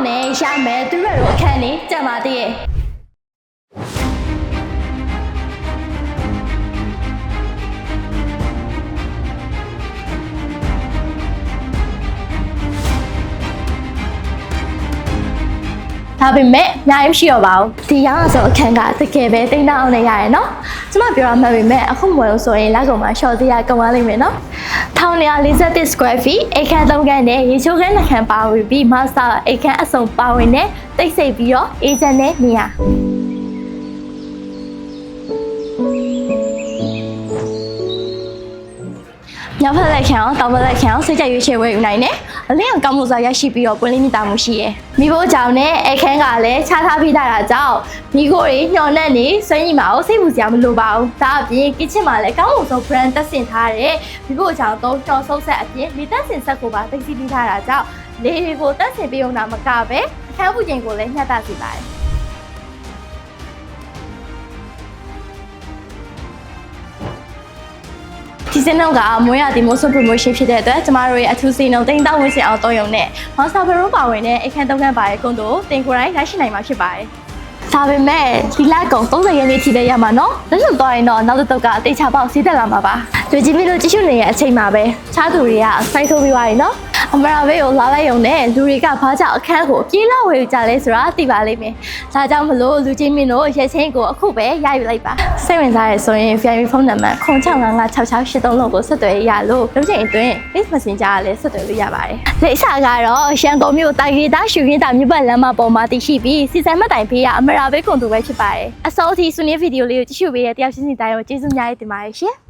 နဲ့ရမယ်သူတို့တို့အခန်းလေးကြံပါသေးရဲ့ဒါပေမဲ့အများကြီးရှိတော့ပါဘူးဒီရောင်းဆိုအခန်းကတကယ်ပဲတိတ်တောင်းနေရတယ်နော်ကျမပြောရမှပဲမဲ့အခုမဝင်လို့ဆိုရင်လက်ကောင်မှာ short သေးရကုန်သွားလိမ့်မယ်နော်1941 square feet အခန်း3ခန်းနဲ့ရေချိုးခန်း2ခန်းပါဝင်ပြီး master အခန်းအစုံပါဝင်တဲ့တိတ်ဆိတ်ပြီးတော့ agent နဲ့နေရာညဖက်လက်ခံအောင်တောင်ဖက်လက်ခံအောင်စိတ်ကြရွေးချယ်ဝယ်ယူနိုင်တယ်။အလင်းအောင်ကောင်းမှုစွာရရှိပြီးတော့ပွင့်လင်းမြင့်တာမှုရှိရယ်။မိဖို့ကြောင့်နဲ့အခန်းကလည်းခြားထားပြီးတာကြောင့်မိခိုးတွေညှော်နှက်နေဆွဲညီမအောင်စိတ်ပူစရာမလိုပါဘူး။ဒါအပြင် kitchen မှာလည်းကောင်းမှုဆုံး brand တက်ဆင်ထားတဲ့မိဖို့ကြောင့်တော့ကြော်ဆုပ်ဆက်အပြင်လေတက်ဆင်ဆက်ကိုပါသိသိပြီးထားတာကြောင့်လေတွေကိုတက်ဆင်ပေးအောင်တာမကပဲအခန်းပူချိန်ကိုလည်းညှက်တစေပါတယ်။ဒီစင်းတော့ကမွေးရဒီမို့ဆို promotion ဖြစ်တဲ့အတွက်ကျမတို့ရဲ့အထူးစီနှုံတိန်းတောင်းဝင်စင်အောင်တော့ရုံနဲ့ Monster Pro ပါဝင်တဲ့အခန်း3ခန်းပါရဲ့ကွန်တို့တင်ကိုယ်တိုင်ရရှိနိုင်မှာဖြစ်ပါတယ်။ဒါပေမဲ့ဒီလကုံ30ရက်နေ့ထိလည်းရမှာနော်။လက်စွပ်သွားရင်တော့နောက်တစ်တုပ်ကအသေးချပေါက်စီးတက်လာမှာပါ။လူကြီးမီတို့ကြည့်ရှုနေတဲ့အချိန်မှာပဲခြားသူတွေကစိုက်ထုတ်ပြီးသွားပြီနော်။အမရာဘေးကိုလာလိုက်ရုံနဲ့လူတွေကဘာကြောင့်အခန်းကိုပြေးလောက်ဝေကြလဲဆိုတာသိပါလိမ့်မယ်။ဒါကြောင့်မလို့လူကြီးမင်းတို့ရဲချင်းကိုအခုပဲရယူလိုက်ပါ။စိတ်ဝင်စားရဆိုရင် VIP ဖုန်းနံပါတ်06556683လုံးကိုဆက်သွယ်ရလို့လုပ်ချိန်အတွင်း Face Messenger ကလည်းဆက်သွယ်လို့ရပါတယ်။လိပ်စာကတော့ရန်ကုန်မြို့တာဂီတာရှူရင်းတာမြို့ပတ်လမ်းမပေါ်မှာတည်ရှိပြီးစီစံမှတ်တိုင်ဖေးကအမရာဘေးကွန်တူပဲဖြစ်ပါတယ်။အစောအထိဆွေးနွေးဗီဒီယိုလေးကိုကြည့်ရှုပေးတဲ့တယောက်ချင်းစီတိုင်းကိုကျေးဇူးများတင်ပါတယ်ရှင်။